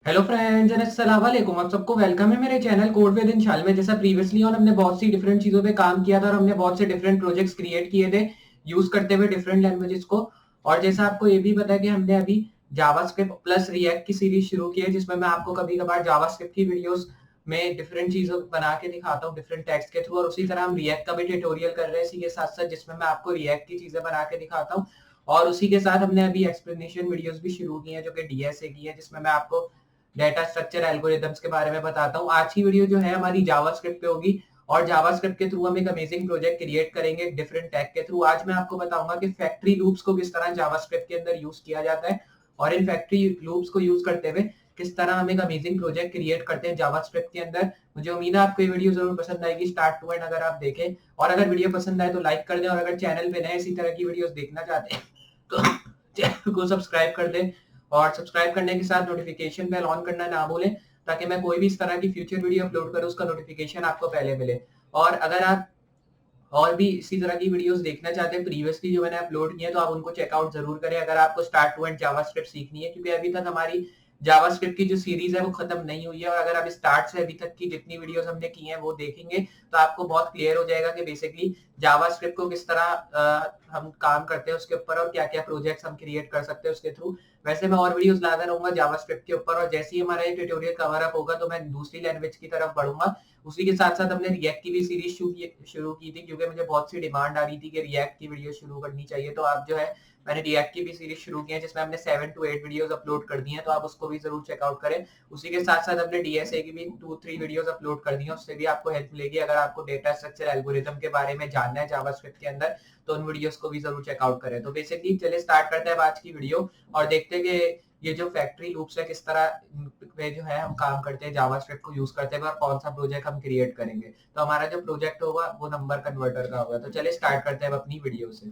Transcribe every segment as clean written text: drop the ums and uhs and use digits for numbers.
Hello friends and अस्सलाम वालेकुम। आप सबको वेलकम है मेरे चैनल कोड विद इंशाल में। जैसा प्रीवियसली और हमने बहुत सी डिफरेंट चीजों पे काम किया था और हमने बहुत से डिफरेंट प्रोजेक्ट्स क्रिएट किए थे यूज करते हुए डिफरेंट लैंग्वेजेस को। और जैसा आपको ये भी पता है कि हमने अभी जावास्क्रिप्ट प्लस रिएक्ट की सीरीज शुरू की है, जिसमें मैं आपको कभी कभार जावास्क्रिप्ट की वीडियोस में डिफरेंट चीजों बना के दिखाता हूँ डिफरेंट टेक्स्ट के थ्रू, और उसी तरह हम रिएक्ट का भी ट्यूटोरियल कर रहे हैं इसी के साथ साथ, जिसमें मैं आपको रिएक्ट की चीजें बना के दिखाता हूँ। और उसी के साथ हमने अभी एक्सप्लेनेशन वीडियोस भी शुरू की है जो कि डीएसए की है, जिसमें मैं आपको डेटा स्ट्रक्चर एल्गोरिदम्स के बारे में बताता हूँ। आज की वीडियो जो है हमारी जावास्क्रिप्ट पे होगी और जावास्क्रिप्ट के थ्रू हम एक अमेजिंग प्रोजेक्ट क्रिएट करेंगे डिफरेंट टैग के थ्रू। आज मैं आपको बताऊंगा कि फैक्ट्री लूप्स को किस तरह जावास्क्रिप्ट के अंदर यूज किया जाता है और इन फैक्ट्री लूप्स को यूज करते हुए किस तरह हम एक अमेजिंग प्रोजेक्ट क्रिएट करते हैं जावास्क्रिप्ट के अंदर। मुझे उम्मीद है आपको ये वीडियो जरूर पसंद आएगी स्टार्ट टू एंड अगर आप देखें, और अगर वीडियो पसंद आए तो लाइक कर दें, और अगर चैनल पे नए इसी तरह की वीडियोस देखना चाहते हैं तो चैनल को सब्सक्राइब कर दें, और सब्सक्राइब करने के साथ नोटिफिकेशन बेल ऑन करना ना भूलें ताकि मैं कोई भी इस तरह की फ्यूचर वीडियो अपलोड करूं उसका नोटिफिकेशन आपको पहले मिले। और अगर आप और भी इसी तरह की वीडियोस देखना चाहते हैं प्रीवियसली जो मैंने अपलोड किए हैं तो आप उनको चेकआउट जरूर करें अगर आपको स्टार्ट टू एंड जावास्क्रिप्ट सीखनी है, क्योंकि अभी तक हमारी जावास्क्रिप्ट की जो सीरीज है वो खत्म नहीं हुई है। और अगर आप स्टार्ट से अभी तक की जितनी वीडियोस हमने की हैं वो देखेंगे तो आपको बहुत क्लियर हो जाएगा कि बेसिकली जावास्क्रिप्ट को किस तरह हम काम करते हैं उसके ऊपर और क्या क्या प्रोजेक्ट्स हम क्रिएट कर सकते हैं उसके थ्रू। वैसे मैं और वीडियोस लाता रहूंगा जावास्क्रिप्ट के ऊपर, और जैसे ही हमारा ये ट्यूटोरियल कवर अप होगा तो मैं दूसरी लैंग्वेज की तरफ बढ़ूंगा। उसी के साथ साथ हमने रिएक्ट की भी सीरीज शुरू की थी, क्योंकि मुझे बहुत सी डिमांड आ रही थी कि रिएक्ट की वीडियो शुरू करनी चाहिए। तो आप जो है मैंने रिएक्ट की भी सीरीज शुरू की है जिसमें हमने 7 to 8 वीडियोस अपलोड कर दी हैं, तो आप उसको भी जरूर चेकआउट करें। उसी के साथ साथ हमने डीएसए की भी 2-3 वीडियोस अपलोड कर दी हैं, उससे भी आपको हेल्प मिलेगी। अगर आपको डेटा स्ट्रक्चर एल्गोरिथम के बारे में जानना है जावास्क्रिप्ट के अंदर तो उन वीडियोस को भी जरूर चेकआउट करें। तो बेसिकली चलिए स्टार्ट करते हैं आज की वीडियो और देखते हैं कि ये जो फैक्ट्री लूप्स है किस तरह पे जो है हम काम करते हैं जावास्क्रिप्ट को यूज करते हुए और कौन सा प्रोजेक्ट हम क्रिएट करेंगे। तो हमारा जो प्रोजेक्ट होगा वो नंबर कन्वर्टर का होगा। तो चलिए स्टार्ट करते हैं अपनी वीडियो से।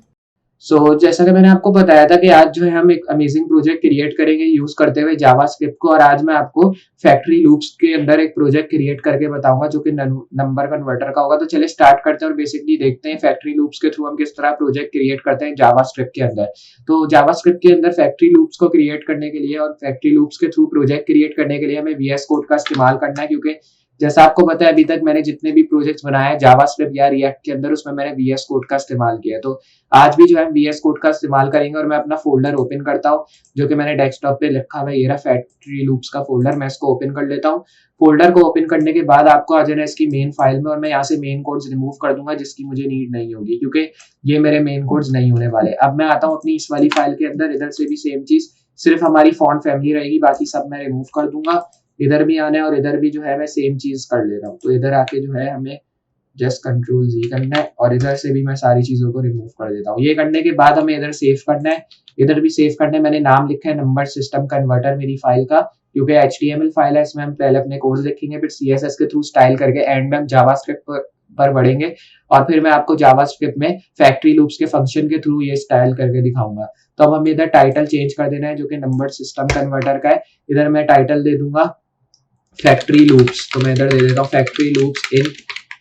जैसा कि मैंने आपको बताया था कि आज जो है हम एक अमेजिंग प्रोजेक्ट क्रिएट करेंगे यूज करते हुए जावास्क्रिप्ट को, और आज मैं आपको फैक्ट्री लूप्स के अंदर एक प्रोजेक्ट क्रिएट करके बताऊंगा जो कि नंबर कन्वर्टर का होगा। तो चलिए स्टार्ट करते हैं और बेसिकली देखते हैं फैक्ट्री लूप्स के थ्रू हम किस तरह प्रोजेक्ट क्रिएट करते हैं जावास्क्रिप्ट के अंदर। तो जावास्क्रिप्ट के अंदर फैक्ट्री लूप्स को क्रिएट करने के लिए और फैक्ट्री लूप्स के थ्रू प्रोजेक्ट क्रिएट करने के लिए हमें वीएस कोड का इस्तेमाल करना है, क्योंकि जैसा आपको पता है अभी तक मैंने जितने भी प्रोजेक्ट्स बनाए हैं जावास्क्रिप्ट या रिएक्ट के अंदर उसमें मैंने वीएस कोड का इस्तेमाल किया है। तो आज भी जो है वीएस कोड का इस्तेमाल करेंगे, और मैं अपना फोल्डर ओपन करता हूँ जो कि मैंने डेस्कटॉप पे लिखा हुआ है। ये रहा फैक्ट्री लूप्स का फोल्डर, मैं इसको ओपन कर लेता हूँ। फोल्डर को ओपन करने के बाद आपको आ जाना इसकी मेन फाइल में, और मैं यहाँ से मेन कोड्स रिमूव कर दूंगा जिसकी मुझे नीड नहीं होगी, क्योंकि ये मेरे मेन कोड्स नहीं होने वाले। अब मैं आता हूँ अपनी इस वाली फाइल के अंदर, इधर से भी सेम चीज, सिर्फ हमारी फॉन्ट फैमिली रहेगी, बाकी सब मैं रिमूव कर दूंगा। इधर भी आना है और इधर भी जो है मैं सेम चीज कर ले रहा हूँ। तो इधर आके जो है हमें जस्ट कंट्रोल जी करना है और इधर से भी मैं सारी चीजों को रिमूव कर देता हूँ। ये करने के बाद हमें इधर सेव करना है, इधर भी सेव करना है। मैंने नाम लिखा है नंबर सिस्टम कन्वर्टर मेरी फाइल का, क्योंकि HTML फाइल है, इसमें हम पहले अपने कोड लिखेंगे, फिर CSS के थ्रू स्टाइल करके एंड में हम जावास्क्रिप्ट पर बढ़ेंगे, और फिर मैं आपको जावास्क्रिप्ट में फैक्ट्री लूप्स के फंक्शन के थ्रू ये स्टाइल करके दिखाऊंगा। तो अब हमें इधर टाइटल चेंज कर देना है जो कि नंबर सिस्टम कन्वर्टर का है। इधर मैं टाइटल दे दूंगा फैक्ट्री लूप्स, तो मैं इधर दे देता हूँ फैक्ट्री लूप्स इन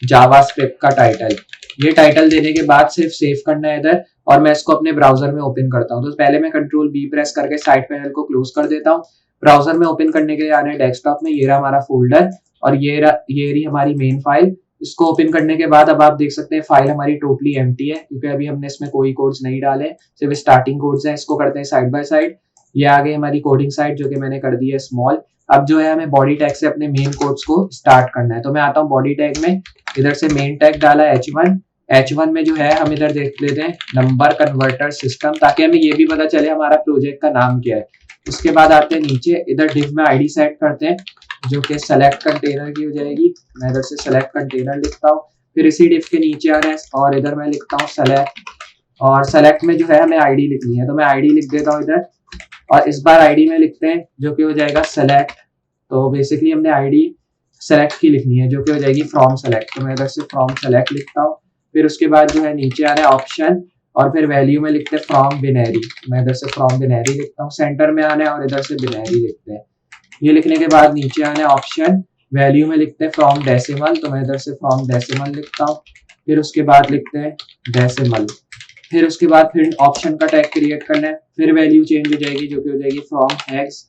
जावास्क्रिप्ट का टाइटल। ये टाइटल देने के बाद सिर्फ सेव करना है इधर, और मैं इसको अपने ब्राउजर में ओपन करता हूँ। तो पहले मैं कंट्रोल बी प्रेस करके साइड पैनल को क्लोज कर देता हूँ। ब्राउजर में ओपन करने के लिए आना है डेस्कटॉप में, ये रहा हमारा फोल्डर और ये रही हमारी मेन फाइल। इसको ओपन करने के बाद अब आप देख सकते हैं फाइल हमारी टोटली एम्प्टी है, क्योंकि अभी हमने इसमें कोई कोड्स नहीं डाले, सिर्फ स्टार्टिंग कोड्स हैं। इसको करते हैं साइड बाय साइड। ये आ गई हमारी कोडिंग साइड जो कि मैंने कर दी है स्मॉल। अब जो है हमें बॉडी टैग से अपने मेन कोड्स को स्टार्ट करना है। तो मैं आता हूँ बॉडी टैग में, इधर से मेन टैग डाला H1। H1 में जो है हम इधर देख लेते हैं नंबर कन्वर्टर सिस्टम, ताकि हमें ये भी पता चले हमारा प्रोजेक्ट का नाम क्या है। उसके बाद आते हैं नीचे, इधर डिव में आईडी सेट करते हैं जो कि सेलेक्ट कंटेनर की हो जाएगी। मैं इधर से सेलेक्ट कंटेनर लिखता हूँ, फिर इसी डिव के नीचे आना है और इधर मैं लिखता हूँ सेलेक्ट, और सेलेक्ट में जो है हमें आईडी लिखनी है, तो मैं आईडी लिख देता हूँ इधर, और इस बार आईडी में लिखते हैं जो कि हो जाएगा सेलेक्ट। तो बेसिकली हमने आईडी सेलेक्ट की लिखनी है जो कि हो जाएगी फ्रॉम सेलेक्ट, तो मैं इधर से फ्रॉम सेलेक्ट लिखता हूँ। फिर उसके बाद जो है नीचे आ रहा है ऑप्शन, और फिर वैल्यू में लिखते हैं फ्रॉम बिनरी, मैं इधर से फ्रॉम बिनरी लिखता हूँ। सेंटर में आना है और इधर से बिनरी लिखते हैं। ये लिखने के बाद नीचे आना है ऑप्शन, वैल्यू में लिखते हैं फ्रॉम डेसिमल, तो मैं इधर से फ्रॉम डेसिमल लिखता हूँ। फिर उसके बाद लिखते हैं डेसिमल। फिर उसके बाद फिर ऑप्शन का टैग क्रिएट करना है, फिर वैल्यू चेंज हो जाएगी जो कि हो जाएगी फ्रॉम हेक्स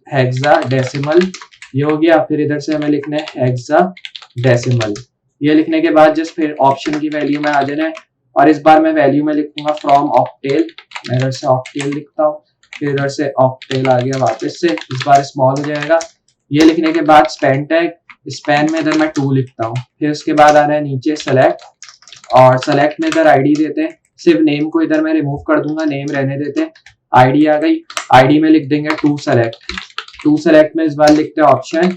हेक्सा डेसिमल, ये हो गया। फिर इधर से हमें लिखना है हेक्सा डेसिमल। ये लिखने के बाद जस्ट फिर ऑप्शन की वैल्यू में आ जाना है, और इस बार मैं वैल्यू में लिखूंगा फ्रॉम ऑक्टेल। मैं इधर से ऑक्टेल लिखता हूँ, फिर इधर से ऑक्टेल आ गया वापस से, इस बार स्मॉल हो जाएगा। ये लिखने के बाद स्पैन टैग, स्पैन में इधर मैं 2 लिखता हूँ। फिर उसके बाद आ रहा है नीचे सेलेक्ट, और सेलेक्ट में इधर आईडी देते हैं। सिर्फ नेम को इधर मैं रिमूव कर दूंगा, नेम रहने देते हैं। आईडी आ गई, आईडी में लिख देंगे टू सेलेक्ट। टू सेलेक्ट में इस बार लिखते हैं ऑप्शन,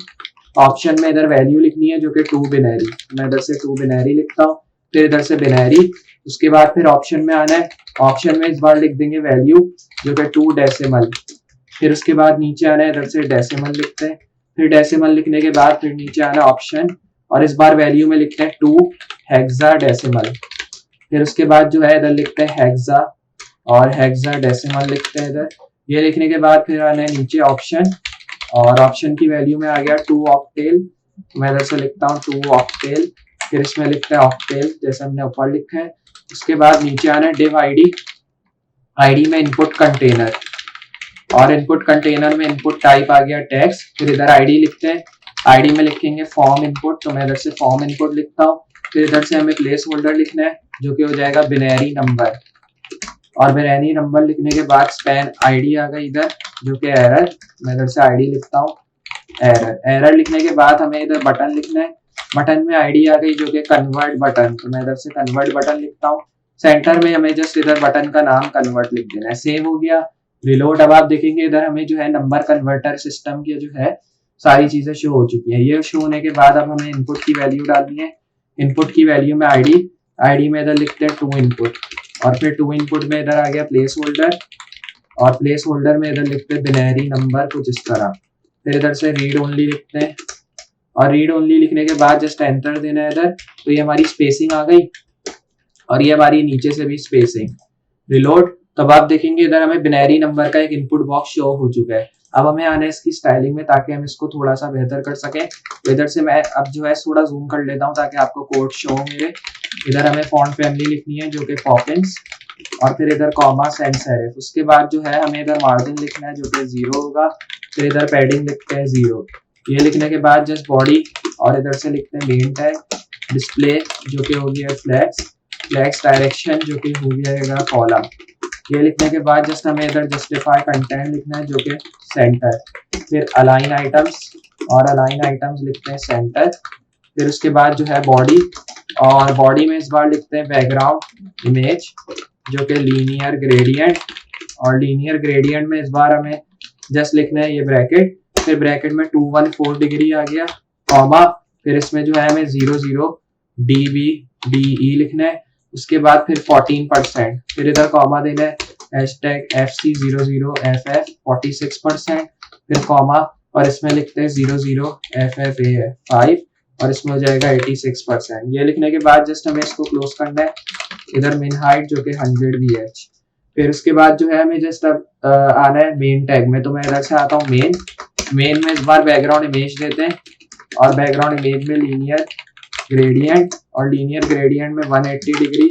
ऑप्शन में इधर वैल्यू लिखनी है जो कि 2 बिनरी। मैं इधर से 2 बिनरी लिखता हूँ, फिर इधर से बिनरी। उसके बाद फिर ऑप्शन में आना है, ऑप्शन में इस बार लिख देंगे वैल्यू जो कि 2 डेसिमल। फिर उसके बाद नीचे आना है, इधर से डेसिमल लिखते हैं। फिर डेसिमल लिखने के बाद फिर नीचे आना ऑप्शन, और इस बार वैल्यू में लिखते हैं 2 हेक्सा डेसिमल। फिर उसके बाद जो है इधर लिखते हैं हेक्सा, और हेक्सा डेसिमल लिखते हैं इधर। ये लिखने के बाद फिर आना है नीचे ऑप्शन, और ऑप्शन की वैल्यू में आ गया 2 ऑक्टेल। मैं इधर से लिखता हूँ 2 ऑक्टेल। फिर इसमें लिखते हैं ऑक्टेल जैसे हमने ऊपर लिखा है। उसके बाद नीचे आना है डिव आईडी, आईडी में इनपुट कंटेनर, और इनपुट कंटेनर में इनपुट टाइप आ गया टेक्स्ट। फिर इधर आईडी लिखते हैं, आईडी में लिखेंगे फॉर्म इनपुट, तो मैं इधर से फॉर्म इनपुट लिखता हूँ। फिर इधर से हमें प्लेस होल्डर लिखना है जो कि हो जाएगा बिनरी नंबर, और बिनरी नंबर लिखने के बाद स्पैन आईडी आ गई इधर जो कि एरर। मैं इधर से आईडी लिखता हूँ एरर। एरर लिखने के बाद हमें इधर बटन लिखना है, बटन में आईडी आ गई जो कि कन्वर्ट बटन, तो मैं इधर से कन्वर्ट बटन लिखता हूँ। सेंटर में हमें जस्ट इधर बटन का नाम कन्वर्ट लिख देना है। सेव हो गया, रिलोड। अब आप देखेंगे इधर हमें जो है नंबर कन्वर्टर सिस्टम की जो है सारी चीजें शो हो चुकी है। ये शो होने के बाद अब हमें इनपुट की वैल्यू डालनी है। इनपुट की वैल्यू में आईडी, आईडी में इधर लिखते हैं 2 इनपुट, और फिर 2 इनपुट में इधर आ गया प्लेस होल्डर, और प्लेस होल्डर में इधर लिखते हैं बिनरी नंबर कुछ इस तरह। फिर इधर से रीड ओनली लिखते हैं, और रीड ओनली लिखने के बाद जस्ट एंटर देना है इधर। तो ये हमारी स्पेसिंग आ गई, और ये हमारी नीचे से भी स्पेसिंग। रिलोड, तब आप देखेंगे इधर हमें बिनरी नंबर का एक इनपुट बॉक्स शो हो चुका है। अब हमें आना है इसकी स्टाइलिंग में ताकि हम इसको थोड़ा सा बेहतर कर सकें। तो इधर से मैं अब जो है थोड़ा जूम कर लेता हूँ ताकि आपको कोड शो मिले। इधर हमें फॉन्ट फैमिली लिखनी है जो कि पॉपिंस, और फिर इधर कॉमा सेंस सेरिफ। उसके बाद जो है हमें इधर मार्जिन लिखना है जो कि 0 होगा। फिर इधर पैडिंग लिखते हैं 0। ये लिखने के बाद जस्ट बॉडी, और इधर से लिखते हैं मेन टैग। डिस्प्ले जो कि हो गया फ्लैक्स, फ्लैक्स डायरेक्शन जो कि हो जाएगा कॉलम। ये लिखने के बाद जस्ट हमें इधर जस्टिफाई कंटेंट लिखना है जो कि सेंटर। फिर अलाइन आइटम्स, और अलाइन आइटम्स लिखते हैं सेंटर। फिर उसके बाद जो है बॉडी, और बॉडी में इस बार लिखते हैं बैकग्राउंड इमेज जो कि लीनियर ग्रेडियंट, और लीनियर ग्रेडियंट में इस बार हमें जस्ट लिखना है ये ब्रैकेट। फिर ब्रैकेट में 214 डिग्री आ गया, कॉमा। फिर इसमें जो है हमें 00 dB DE लिखना है। उसके बाद फिर 14%, फिर इधर कॉमा देना है, हैशटैग FC00FF 46%, फिर कॉमा, और इसमें लिखते हैं 00FFA 5, और इसमें हो जाएगा 86%। ये लिखने के बाद जस्ट हमें इसको क्लोज करना है। इधर मिन हाइट जो कि 100 VH। फिर उसके बाद जो है हमें जस्ट अब आना है मेन टैग में। तो मैं इधर से आता हूँ मेन, मेन में इस बार बैकग्राउंड इमेज देते हैं, और बैकग्राउंड इमेज में लीनियर ग्रेडियंट, और लीनियर ग्रेडियंट में 180 डिग्री।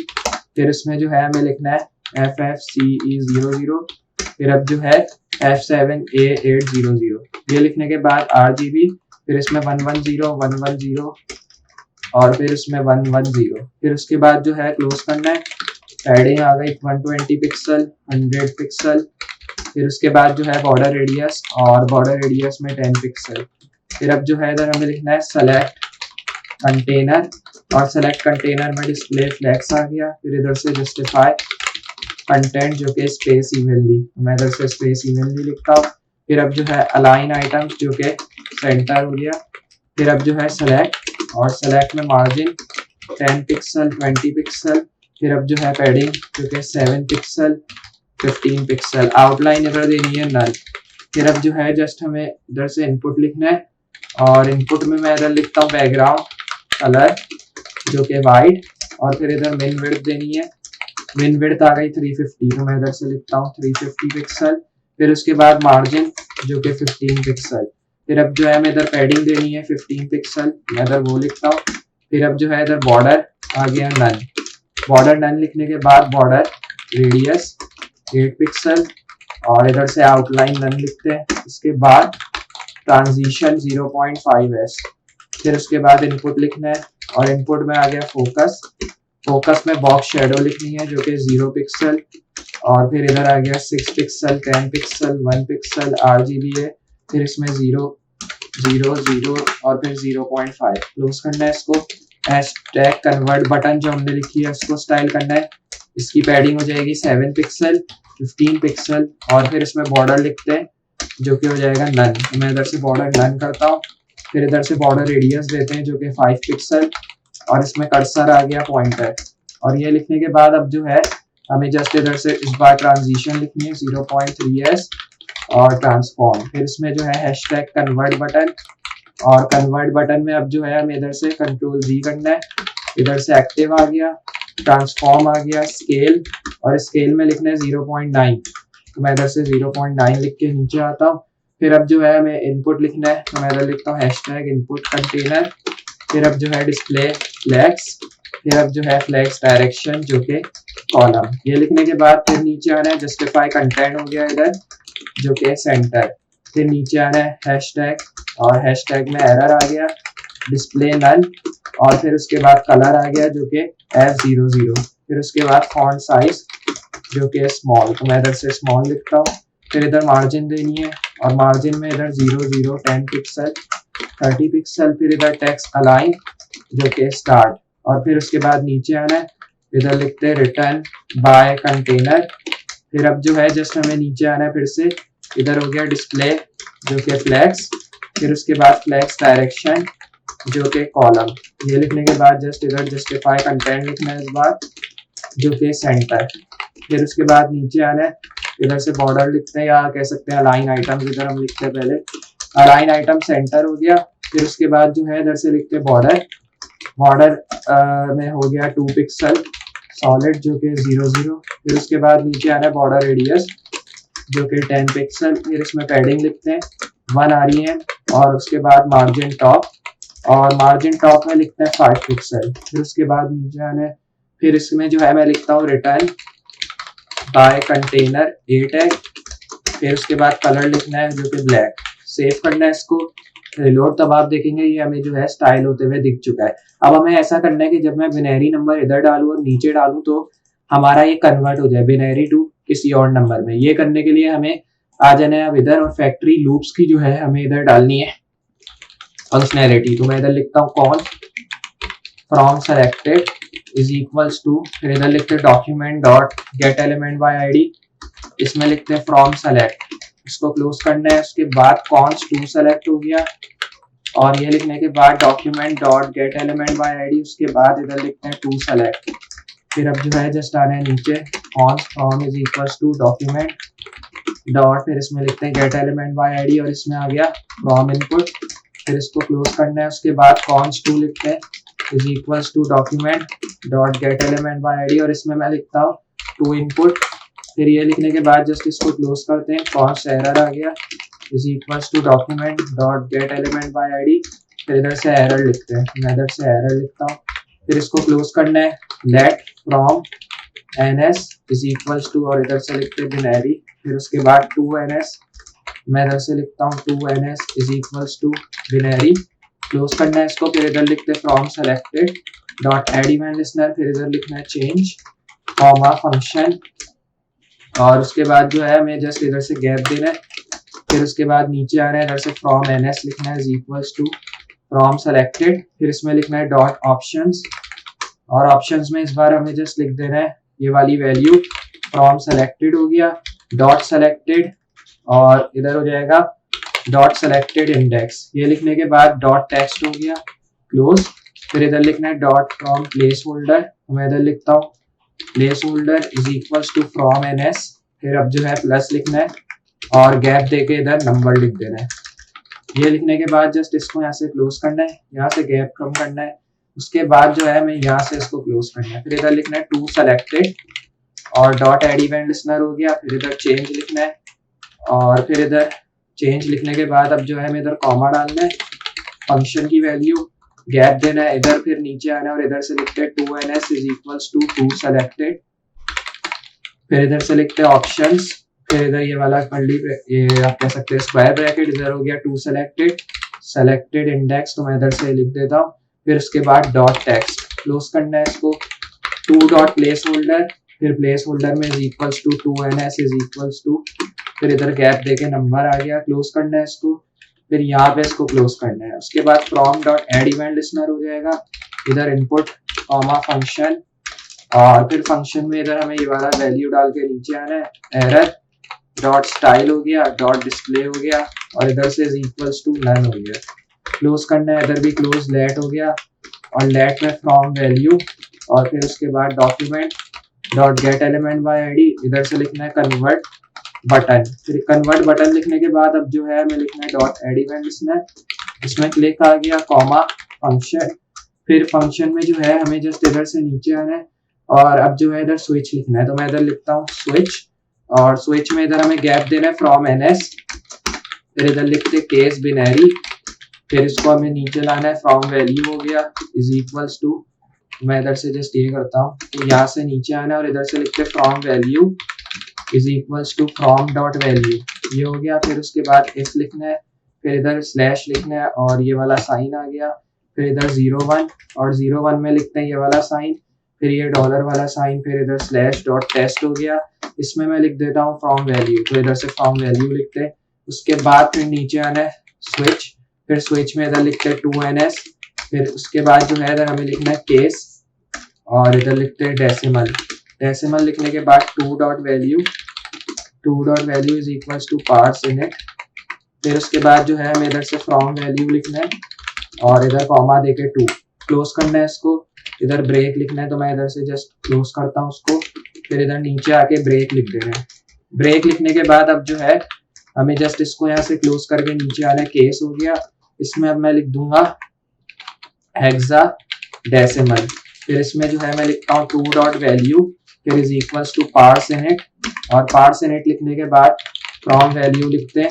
फिर इसमें जो है हमें लिखना है FFCE00। फिर अब जो है F7A800। ये लिखने के बाद RGB, फिर इसमें 110 110, और फिर इसमें 110। फिर उसके बाद जो है क्लोज करना है। पैडिंग आ गई 120 पिक्सल 100 पिक्सल। फिर उसके बाद जो है बॉर्डर रेडियस, और बॉर्डर रेडियस में 10 पिक्सल। फिर अब जो है इधर हमें लिखना है सेलेक्ट कंटेनर, और सेलेक्ट कंटेनर में डिस्प्ले फ्लैक्स आ गया। फिर इधर से जस्टिफाई कंटेंट जो कि स्पेस इवनली, मैं इधर से स्पेस इवनली लिखता हूँ। फिर अब जो है अलाइन आइटम्स जो कि सेंटर हो गया। फिर अब जो है सेलेक्ट, और सेलेक्ट में मार्जिन 10 पिक्सल 20 पिक्सल। फिर अब जो है पैडिंग जो कि 7 पिक्सल 15 पिक्सल। आउटलाइन इधर देनी है नल। फिर अब जो है जस्ट हमें इधर से इनपुट लिखना है, और इनपुट में मैं इधर लिखता हूँ बैकग्राउंड कलर जो कि वाइट, और फिर इधर मिन विड्थ देनी है। मिन विड्थ आ गई 350, तो मैं इधर से लिखता हूँ 350 पिक्सल। फिर उसके बाद मार्जिन जो कि 15 पिक्सल। फिर अब जो है हमें इधर पैडिंग देनी है 15 पिक्सल, मैं इधर वो लिखता हूँ। फिर अब जो है इधर बॉर्डर आ गया नन। बॉर्डर नन लिखने के बाद बॉर्डर रेडियस 8 पिक्सल, और इधर से आउटलाइन नन लिखते हैं। इसके बाद ट्रांजिशन 0.5s, फिर उसके बाद इनपुट लिखना है और इनपुट में आ गया फोकस। फोकस में बॉक्स शेडो लिखनी है जो कि 0 पिक्सल, और फिर इधर आ गया 6 पिक्सल, 10 पिक्सल, 1 पिक्सल, RGB है, फिर इसमें 0 0 0 और फिर 0.5 क्लोज करना है इसको। हैशटैग कन्वर्ट बटन जो हमने लिखी है उसको स्टाइल करना है। इसकी पैडिंग हो जाएगी 7 पिक्सल, 15 पिक्सल, और फिर इसमें बॉर्डर लिखते हैं जो कि हो जाएगा नन। तो मैं इधर से बॉर्डर नन करता हूँ, फिर इधर से बॉर्डर रेडियस देते हैं जो कि 5 पिक्सल, और इसमें कर्सर आ गया पॉइंटर। और ये लिखने के बाद अब जो है हमें जस्ट इधर से इस बार ट्रांजिशन लिखनी है 0.3s और ट्रांसफॉर्म। फिर इसमें जो है हैशटैग कन्वर्ट बटन, और कन्वर्ट बटन में अब जो है हमें इधर से कंट्रोल जी करना है। इधर से एक्टिव आ गया, ट्रांसफॉर्म आ गया, स्केल, और स्केल में लिखना है 0.9। तो मैं इधर से 0.9 लिख के नीचे आता हूँ। फिर अब जो है हमें इनपुट लिखना है, तो मैं इधर लिखता हूँ हैशटैग इनपुट कंटेनर। फिर अब जो है डिस्प्ले फ्लैग्स, फिर अब जो है फ्लैग्स डायरेक्शन जो कि कॉलम। ये लिखने के बाद फिर नीचे आना है जस्टिफाई कंटेंट हो गया इधर जो कि सेंटर। फिर नीचे आना है हैशटैग, और हैशटैग में एरर आ गया, डिस्प्ले नन, और फिर उसके बाद कलर आ गया जो कि F00। फिर उसके बाद फॉन्ट साइज जो कि स्मॉल, तो मैं इधर से स्मॉल लिखता हूँ। फिर इधर मार्जिन देनी है, और मार्जिन में इधर 0 0 10 पिक्सल, 30 पिक्सल, फिर इधर टेक्स्ट अलाइन जो कि स्टार्ट, और फिर उसके बाद नीचे आना है, इधर लिखते हैं रिटर्न बाय कंटेनर। फिर अब जो है जस्ट हमें नीचे आना है, फिर से इधर हो गया डिस्प्ले जो कि फ्लैग्स, फिर उसके बाद फ्लैग्स डायरेक्शन जो कि कॉलम। ये लिखने के बाद जस्ट इधर जस्टिफाई कंटेंट लिखना है इस बार जो कि सेंटर। फिर उसके बाद नीचे आना है, इधर से बॉर्डर लिखते हैं, या कह सकते हैं अलाइन आइटम, इधर हम लिखते हैं पहले अलाइन आइटम सेंटर हो गया। फिर उसके बाद जो है इधर से लिखते हैं बॉर्डर, बॉर्डर में हो गया 2 पिक्सल सॉलिड जो कि 0 0। फिर उसके बाद नीचे आना है बॉर्डर रेडियस जो कि 10 पिक्सल, फिर इसमें पैडिंग लिखते हैं 1 REM, और उसके बाद मार्जिन टॉप, और मार्जिन टॉप में लिखते हैं 5 पिक्सल। फिर उसके बाद नीचे आना है, फिर इसमें जो है मैं लिखता हूँ रिटर्न बाय कंटेनर 8 फिर उसके बाद कलर लिखना है जो कि ब्लैक। सेव करना है इसको, रिलोड, तब आप देखेंगे ये हमें जो है स्टाइल होते हुए दिख चुका है। अब हमें ऐसा करना है कि जब मैं बिनरी नंबर इधर डालूं और नीचे डालूं तो हमारा ये कन्वर्ट हो जाए बिनरी टू किसी और नंबर में। ये करने के लिए हमें आ जाना है अब इधर, और फैक्ट्री लूप्स की जो है हमें इधर डालनी है फंक्शनैलिटी। तो मैं इधर लिखता हूँ const from selected is equals to, फिर इधर लिखते हैं document dot get element by ID, इसमें लिखते हैं फ्रॉम सेलेक्ट, इसको क्लोज करना है। उसके बाद कॉन्स टू सेलेक्ट हो गया, और ये लिखने के बाद document dot get element by ID, उसके बाद इधर लिखते हैं टू सेलेक्ट। फिर अब जो है जस्ट आना है नीचे const from is equals to document dot, फिर इसमें लिखते हैं गेट एलिमेंट बाय आईडी, और इसमें आ गया फ्रॉम इनपुट, फिर इसको क्लोज करना है। उसके बाद कॉन्स टू लिखते हैं is equals to document dot get element by ID, और इसमें मैं लिखता हूँ टू इनपुट। फिर ये लिखने के बाद जस्ट इसको क्लोज करते हैं, कॉन्स एरर आ गया is equals to document dot get element by ID, फिर इधर से एरर लिखते हैं, मैं इधर से एरर लिखता हूँ। फिर इसको क्लोज करना है, let from ns is equals to, और इधर से लिखते हैं बिनरी, फिर उसके बाद 2ns, मैं इधर से लिखता हूँ 2ns is equals to binary, close करना है इसको। फिर इधर लिखते हैं from selected dot add event listener, फिर इधर लिखना है चेंज कॉमा फंक्शन, और उसके बाद जो है हमें जस्ट इधर से गैप देना है। फिर उसके बाद नीचे आ रहा है, इधर से फ्रॉम ns लिखना है is equals to from selected, फिर इसमें लिखना है डॉट ऑप्शंस, और ऑप्शंस में इस बार हमें जस्ट लिख देना है ये वाली वैल्यू, फ्रॉम सेलेक्टेड हो गया डॉट सेलेक्टेड, और इधर हो जाएगा डॉट सेलेक्टेड इंडेक्स। ये लिखने के बाद डॉट टेक्स्ट हो गया क्लोज, फिर इधर लिखना है डॉट फ्रॉम प्लेस होल्डर, तो मैं इधर लिखता हूँ placeholder is equals to from ns, फिर अब जो है प्लस लिखना है और गैप देके इधर नंबर लिख देना है। ये लिखने के बाद जस्ट इसको यहाँ से क्लोज करना है, यहाँ से गैप कम करना है, उसके बाद जो है हमें यहाँ से इसको क्लोज करना है। फिर इधर लिखना है टू सेलेक्टेड और डॉट एड इवेंट लिस्नर हो गया, फिर इधर चेंज लिखना है, और फिर इधर चेंज लिखने के बाद अब जो है हमें इधर कॉमा डालना है, फंक्शन की वैल्यू गैप देना है इधर, फिर नीचे आना है और इधर से लिखते हैं 2ns is equals to to selected, फिर इधर से लिखते हैं ऑप्शंस फिर इधर ये वाला ये आप कह सकते हैं स्क्वायर ब्रैकेट, इधर हो गया टू सेलेक्टेड इंडेक्स, तो मैं इधर से लिख देता हूँ। फिर उसके बाद डॉट टेक्स्ट, क्लोज करना है इसको। टू डॉट प्लेस होल्डर, फिर प्लेस होल्डर में is equals to 2ns is equals to, फिर इधर गैप देके नंबर आ गया, क्लोज करना है इसको। फिर यहाँ पे इसको क्लोज करना है। उसके बाद from dot add event listener हो जाएगा, इधर इनपुट कॉमा फंक्शन, और फिर फंक्शन में इधर हमें ये वाला वैल्यू डाल के नीचे आना है। एरर डॉट स्टाइल हो गया, डॉट डिस्प्ले हो गया, और इधर से इज इक्वल्स टू नन हो गया, क्लोज करना है। इधर भी क्लोज लेट हो गया, और लेट में फ्रॉम वैल्यू, और फिर उसके बाद document dot get element by ID, इधर से लिखना है कन्वर्ट बटन। फिर कन्वर्ट बटन लिखने के बाद अब जो है हमें लिखना है डॉट एड इवेंट लिस्नर, इसमें क्लिक आ गया, कॉमा फंक्शन। फिर फंक्शन में जो है हमें जस्ट इधर से नीचे आना है, और अब जो है इधर स्विच लिखना है, तो मैं इधर लिखता हूँ स्विच, और स्विच में इधर हमें गैप देना है फ्रॉम ns, फिर इधर लिखते केस बिनरी, फिर इसको हमें नीचे लाना है, फ्रॉम वैल्यू हो गया इज इक्वल्स टू, मैं इधर से जस्ट ये करता हूँ, तो यहाँ से नीचे आना है और इधर से लिखते from value is equals to from dot value, ये हो गया। फिर उसके बाद इफ लिखना है, फिर इधर स्लैश लिखना है, और ये वाला साइन आ गया, फिर इधर 01, और 01 में लिखते हैं ये वाला साइन, फिर ये डॉलर वाला साइन, फिर इधर स्लैश डॉट टेस्ट हो गया, इसमें मैं लिख देता हूँ फ्रॉम वैल्यू, तो इधर से फ्रॉम वैल्यू लिखते हैं। उसके बाद फिर नीचे आना है स्विच, फिर स्विच में इधर लिखते हैं 2ns, फिर उसके बाद जो है इधर हमें लिखना है केस, और इधर लिखते हैं डेसिमल लिखने के बाद to dot value is equals to parse int, फिर उसके बाद जो है हमें इधर से फ्रॉम वैल्यू लिखना है, और इधर कॉमा देके 2, क्लोज करना है इसको। इधर ब्रेक लिखना है, तो मैं इधर से जस्ट क्लोज करता हूँ उसको, फिर इधर नीचे आके ब्रेक लिख देना है। ब्रेक लिखने के बाद अब जो है हमें जस्ट इसको यहाँ से क्लोज करके नीचे आना है, केस हो गया। इसमें अब मैं लिख दूंगा हेक्साडेसिमल, फिर इसमें जो है मैं लिखता हूँ टू डॉट वैल्यू, फिर is equals to parse int, और पार्स इनिट लिखने के बाद फ्रॉम वैल्यू लिखते हैं,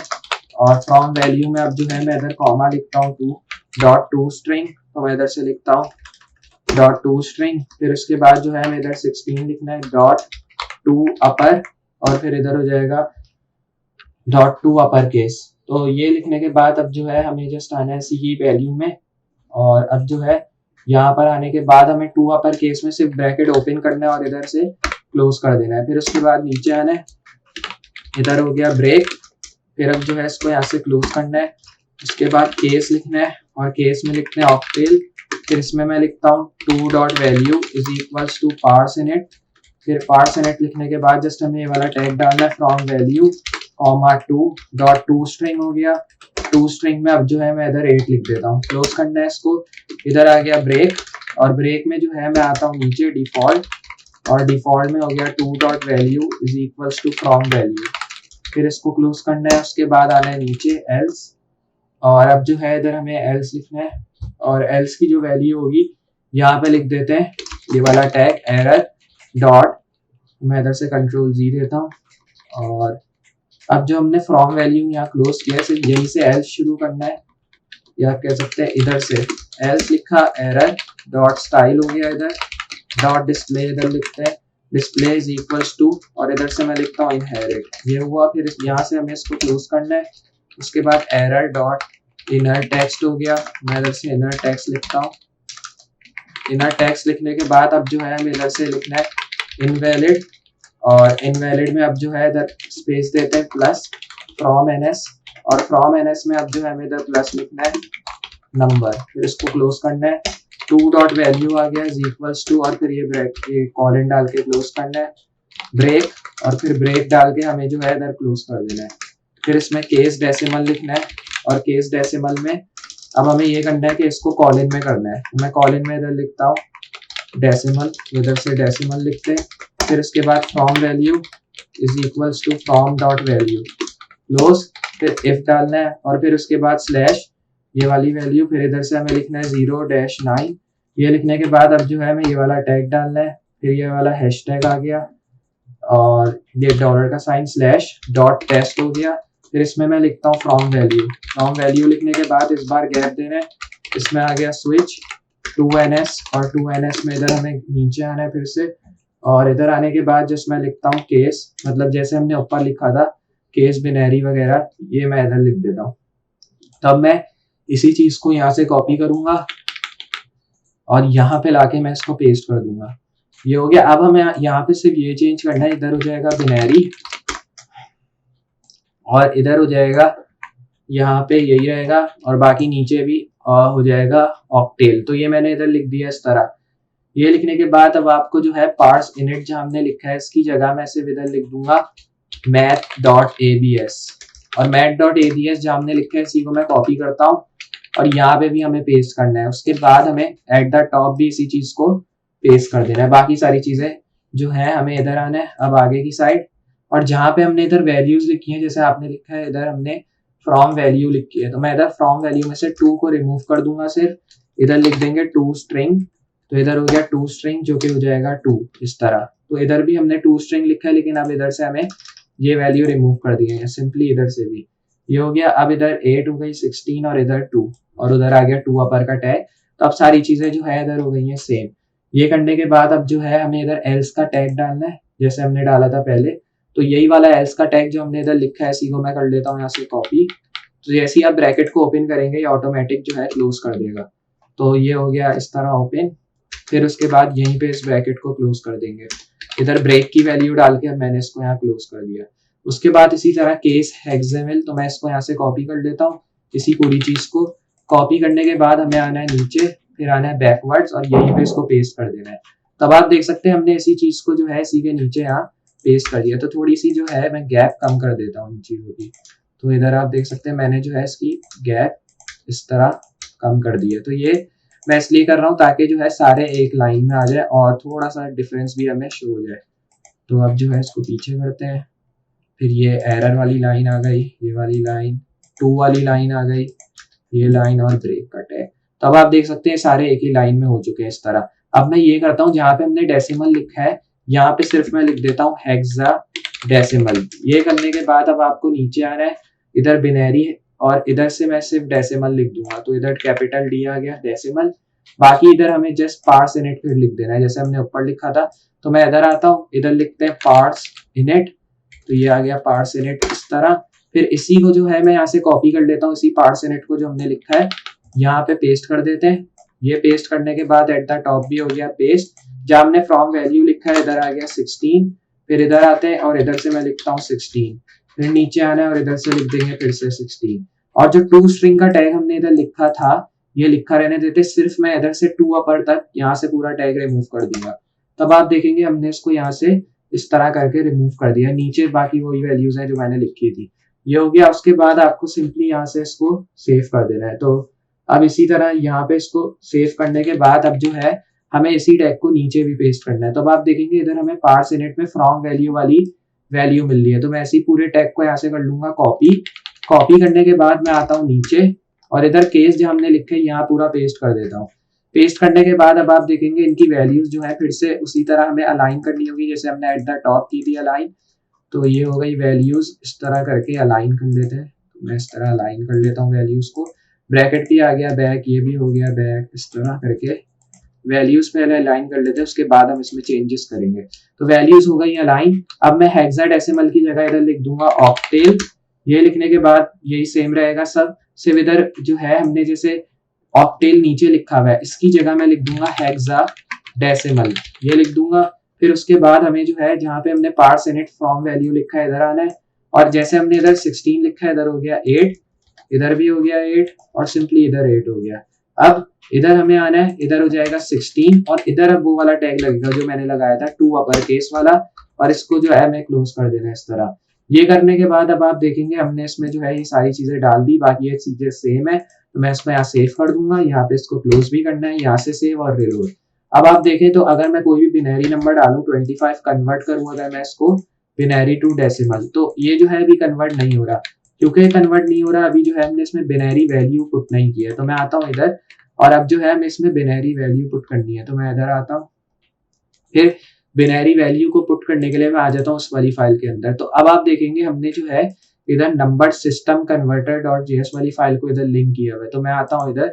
और फ्रॉम वैल्यू में अब जो है मैं इधर कॉमा लिखता हूँ टू स्ट्रिंग, तो मैं इधर से लिखता हूँ डॉट टू स्ट्रिंग, फिर उसके बाद जो है हमें इधर 16 लिखना है, डॉट टू अपर, और फिर इधर हो जाएगा डॉट टू अपर केस। तो ये लिखने के बाद अब जो है हमें जस्ट आना है सी वैल्यू में, और अब जो है यहाँ पर आने के बाद हमें टू अपर केस में सिर्फ ब्रैकेट ओपन करना है और इधर से क्लोज कर देना है। फिर उसके बाद नीचे आना है, इधर हो गया ब्रेक, फिर अब जो है इसको यहाँ से क्लोज करना है। उसके बाद केस लिखना है, और केस में लिखते हैं ऑक्टेल, फिर इसमें मैं लिखता हूँ to dot value is equals to parse int, फिर पार्स इनिट लिखने के बाद जस्ट हमें ये वाला टैग डालना है from value comma 2 dot to string हो गया। टू स्ट्रिंग में अब जो है मैं इधर 8 लिख देता हूँ, क्लोज करना है इसको। इधर आ गया ब्रेक, और ब्रेक में जो है मैं आता हूँ नीचे डिफॉल्ट, और डिफॉल्ट में हो गया to dot value is equals to from value, फिर इसको क्लोज करना है। उसके बाद आना है नीचे एल्स, और अब जो है इधर हमें एल्स लिखना है, और एल्स की जो वैल्यू होगी यहाँ पे लिख देते हैं ये वाला टैग एरर डॉट, मैं इधर से कंट्रोल जी देता हूँ, और अब जो हमने फ्रॉम वैल्यू यहाँ क्लोज किया है सिर्फ यहीं से एल्स शुरू करना है, या आप कह सकते हैं इधर से एल्स लिखा, एरर डॉट स्टाइल हो गया, इधर डॉट डिस्प्ले इधर लिखते हैं डिस्प्ले इज इक्वल्स टू, और इधर से मैं लिखता हूँ इनहेरिट, ये हुआ। फिर यहाँ से हमें इसको क्लोज करना है। उसके बाद एरर डॉट इनर टेक्स्ट हो गया, मैं इधर से इनर टेक्स्ट लिखता हूँ। इनर टेक्स्ट लिखने के बाद अब जो है हमें इधर से लिखना है इनवैलिड, और इनवैलिड में अब जो है इधर स्पेस देते हैं प्लस फ्रॉम ns, और फ्रॉम ns में अब जो है हमें इधर प्लस लिखना है नंबर, फिर इसको क्लोज करना है। टू डॉट वैल्यू आ गया इज इक्वल्स टू, और फिर ये कॉलन डाल के क्लोज करना है। ब्रेक, और फिर ब्रेक डाल के हमें जो है इधर क्लोज कर देना है। फिर इसमें केस डेसिमल लिखना है, और केस डेसिमल में अब हमें ये करना है कि इसको कॉलन में करना है। मैं कॉलन में इधर लिखता हूँ डेसिमल, इधर से डेसिमल लिखते हैं। फिर इसके बाद from value is equals to from dot value close, फिर इफ डालना है, और फिर उसके बाद स्लैश ये वाली वैल्यू, फिर इधर से हमें लिखना है 0-9। ये लिखने के बाद अब जो है हमें ये वाला टैग डालना है, फिर ये वाला हैशटैग आ गया, और ये डॉलर का साइन स्लैश डॉट टेस्ट हो गया। फिर इसमें मैं लिखता हूँ फ्रॉम वैल्यू लिखने के बाद इस बार गैप देना है। इसमें आ गया स्विच 2ns, और 2ns में इधर हमें नीचे आना है फिर से, और इधर आने के बाद जस्ट मैं लिखता हूँ केस, मतलब जैसे हमने ऊपर लिखा था केस बिनरी वगैरह, ये मैं इधर लिख देता हूँ। तब मैं इसी चीज को यहाँ से कॉपी करूंगा और यहाँ पे लाके मैं इसको पेस्ट कर दूंगा। ये हो गया। अब हमें यहाँ पे सिर्फ ये चेंज करना है, इधर हो जाएगा बिनरी और इधर हो जाएगा, यहाँ पे यही रहेगा और बाकी नीचे भी हो जाएगा ऑक्टेल। तो ये मैंने इधर लिख दिया इस तरह। ये लिखने के बाद अब आपको जो है पार्स इनिट जहां हमने लिखा है इसकी जगह मैं सिर्फ इधर लिख दूंगा math.abs, और math.abs जहां हमने लिखा है इसी को मैं कॉपी करता हूँ और यहाँ पे भी हमें पेस्ट करना है। उसके बाद हमें एट द टॉप भी इसी चीज को पेस्ट कर देना है। बाकी सारी चीजें जो है हमें इधर आना है अब आगे की साइड, और जहां पे हमने इधर वैल्यूज लिखी है, जैसे आपने लिखा है इधर हमने फ्रॉम वैल्यू लिखी है, तो मैं इधर फ्रॉम वैल्यू में से 2 को रिमूव कर दूंगा, सिर्फ इधर लिख देंगे टू स्ट्रिंग। तो इधर हो गया टू स्ट्रिंग जो कि हो जाएगा 2 इस तरह। तो इधर भी हमने टू स्ट्रिंग लिखा है, लेकिन अब इधर से हमें ये वैल्यू रिमूव कर दी है सिंपली इधर से भी। ये हो गया। अब इधर 8 हो गई 16 और इधर 2 और उधर आ गया 2 अपर का टैग। तो अब सारी चीजें जो है इधर हो गई है सेम। ये करने के बाद अब जो है हमें इधर एल्स का टैग डालना है जैसे हमने डाला था पहले। तो यही वाला एल्स का टैग जो हमने इधर लिखा है इसी को मैं कर लेता हूँ यहाँ से कॉपी। तो जैसे ही आप ब्रैकेट को ओपन करेंगे ये ऑटोमेटिक जो है क्लोज कर देगा। तो ये हो गया इस तरह ओपन। फिर उसके बाद यहीं पे इस ब्रैकेट को क्लोज कर देंगे। इधर ब्रेक की वैल्यू डाल के मैंने इसको यहाँ क्लोज कर दिया। उसके बाद इसी तरह केस हेक्सामेल, तो मैं इसको यहाँ से कॉपी कर लेता हूँ। इसी पूरी चीज को कॉपी करने के बाद हमें आना है नीचे, फिर आना है बैकवर्ड्स और यहीं पे इसको पेस्ट कर देना है। तब आप देख सकते हैं हमने इसी चीज को जो है इसी के नीचे यहाँ पेस्ट कर दिया। तो थोड़ी सी जो है मैं गैप कम कर देता हूँ इन चीजों की। तो इधर आप देख सकते हैं मैंने जो है इसकी गैप इस तरह कम कर दी है। तो ये मैं इसलिए कर रहा हूँ ताकि जो है सारे एक लाइन में आ जाए और थोड़ा सा डिफरेंस भी हमें शो हो जाए। तो अब जो है इसको पीछे करते हैं। फिर ये एरर वाली लाइन आ गई, ये वाली लाइन, 2 वाली लाइन आ गई, ये लाइन और ब्रेक कट है। तो अब आप देख सकते हैं सारे एक ही लाइन में हो चुके हैं इस तरह। अब मैं ये करता हूँ जहाँ पे हमने डेसिमल लिखा है यहाँ पे सिर्फ मैं लिख देता हूँ हेक्साडेसिमल। ये करने के बाद अब आपको नीचे आना है, इधर बिनरी और इधर से मैं सिर्फ डेसिमल लिख दूंगा। तो इधर कैपिटल डी आ गया डेसिमल। बाकी इधर हमें जस्ट पार्स इनिट फिर लिख देना है जैसे हमने ऊपर लिखा था। तो मैं इधर आता हूँ, इधर लिखते हैं पार्स इनिट। तो ये आ गया पार्स इनिट इस तरह। फिर इसी को जो है मैं यहाँ से कॉपी कर लेता हूँ, इसी पार्स इनिट को जो हमने लिखा है यहाँ पे पेस्ट कर देते हैं। ये पेस्ट करने के बाद एट द टॉप भी हो गया पेस्ट। जहाँ हमने फ्रॉम वैल्यू लिखा है इधर आ गया 16। फिर इधर आते हैं और इधर से मैं लिखता हूँ 16। फिर नीचे आना है और इधर से लिख देंगे फिर से 16। और जो टू स्ट्रिंग का टैग हमने इधर लिखा था ये लिखा रहने देते, सिर्फ मैं इधर से 2 अपर तक यहाँ से पूरा टैग रिमूव कर दूंगा। तब आप देखेंगे हमने इसको यहाँ से इस तरह करके रिमूव कर दिया। नीचे बाकी वही वैल्यूज है जो मैंने लिखी थी। ये हो गया। उसके बाद आपको सिंपली यहाँ से इसको सेव कर देना है। तो अब इसी तरह यहाँ पे इसको सेव करने के बाद अब जो है हमें इसी टैग को नीचे भी पेस्ट करना है। तो अब आप देखेंगे इधर हमें पार्स इनिट में फ्रॉम वैल्यू वाली वैल्यू मिल रही है। तो मैं ऐसे पूरे टैग को यहाँ से कर लूंगा कॉपी। कॉपी करने के बाद मैं आता हूँ नीचे और इधर केस जो हमने लिखे यहाँ पूरा पेस्ट कर देता हूँ। पेस्ट करने के बाद अब आप देखेंगे इनकी वैल्यूज जो है फिर से उसी तरह हमें अलाइन करनी होगी जैसे हमने एट द टॉप की थी अलाइन। तो ये हो गई वैल्यूज, इस तरह करके अलाइन कर लेते हैं। तो मैं इस तरह अलाइन कर लेता हूँ वैल्यूज को। ब्रैकेट भी आ गया बैक, ये भी हो गया बैक। इस तरह करके वैल्यूज पहले अलाइन कर लेते हैं, उसके बाद हम इसमें चेंजेस करेंगे। तो वैल्यूज हो गई अलाइन। अब मैं हेक्साडेसिमल की जगह इधर लिख दूंगा ऑक्टेल। ये लिखने के बाद यही सेम रहेगा सब। सिर्फ इधर जो है हमने जैसे ऑक्टेल नीचे लिखा हुआ है इसकी जगह मैं लिख दूंगा हेक्साडेसिमल, ये लिख दूंगा। फिर उसके बाद हमें जो है जहाँ पे हमने पार्स इनिट फ्रॉम वैल्यू लिखा है इधर आना है और जैसे हमने इधर 16 लिखा है इधर हो गया 8, इधर भी हो गया 8 और सिंपली इधर 8 हो गया। अब इधर हमें आना है, इधर हो जाएगा 16 और इधर अब वो वाला टैग लगेगा जो मैंने लगाया था 2 अपर केस वाला, और इसको जो है हमें क्लोज कर देना है इस तरह। ये करने के बाद अब आप देखेंगे हमने इसमें जो है ये सारी चीजें डाल दी, बाकी ये चीजें सेम है। तो मैं इसमें यहाँ सेव कर दूंगा, यहाँ पे इसको क्लोज भी करना है, यहाँ से सेव और रिलोड। अब आप देखें तो अगर मैं कोई भी बिनरी नंबर डालूं 25 कन्वर्ट करूं अगर मैं इसको बिनरी टू डेसिमल, तो ये जो है अभी कन्वर्ट नहीं हो रहा। क्योंकि कन्वर्ट नहीं हो रहा अभी जो है हमने इसमें बिनरी वैल्यू पुट नहीं किया है। तो मैं आता हूँ इधर और अब जो है हमें इसमें बिनरी वैल्यू पुट करनी है। तो मैं इधर आता हूँ, फिर बिनरी वैल्यू को पुट करने के लिए मैं आ जाता हूँ उस वाली फाइल के अंदर। तो अब आप देखेंगे हमने जो है इधर number system converter dot JS वाली फाइल को इधर लिंक किया हुआ है। तो मैं आता हूँ इधर,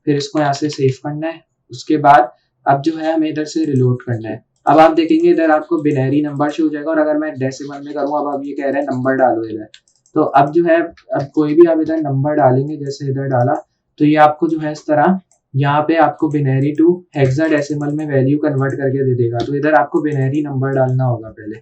फिर इसको यहाँ से सेव करना है। उसके बाद अब जो है हमें इधर से रिलोड करना है। अब आप देखेंगे इधर आपको बिनरी नंबर शो हो जाएगा, और अगर मैं डेसिमल में करूँ, अब ये कह रहे हैं नंबर डालो इधर, तो अब जो है अब कोई भी आप इधर नंबर डालेंगे, जैसे इधर डाला, तो ये आपको जो है इस तरह यहाँ पे आपको बिनरी टू हेक्साडेसिमल में वैल्यू कन्वर्ट करके दे देगा। तो इधर आपको बिनरी नंबर डालना होगा पहले।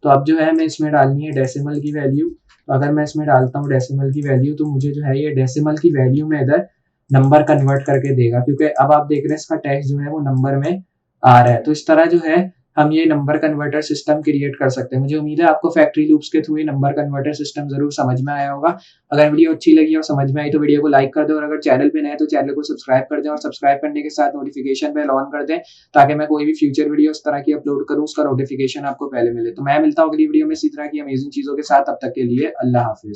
तो अब जो है हमें इसमें डालनी है डेसिमल की वैल्यू। तो अगर मैं इसमें डालता हूँ डेसिमल की वैल्यू, तो मुझे जो है ये डेसिमल की वैल्यू में इधर नंबर कन्वर्ट करके देगा, क्योंकि अब आप देख रहे हैं इसका टेक्स्ट जो है वो नंबर में आ रहा है। तो इस तरह जो है हम ये नंबर कन्वर्टर सिस्टम क्रिएट कर सकते हैं। मुझे उम्मीद है आपको फैक्ट्री लूप्स के थ्रू ये नंबर कन्वर्टर सिस्टम जरूर समझ में आया होगा। अगर वीडियो अच्छी लगी और समझ में आई तो वीडियो को लाइक कर दो, और अगर चैनल पे नए तो चैनल को सब्सक्राइब कर दें, और सब्सक्राइब करने के साथ नोटिफिकेशन बेल ऑन कर दें, ताकि मैं कोई भी फ्यूचर वीडियो इस तरह की अपलोड करूँ उसका नोटिफिकेशन आपको पहले मिले। तो मैं मिलता हूँ अगली वीडियो में इसी तरह की अमेजिंग चीजों के साथ। तब तक के लिए अल्लाह हाफिज।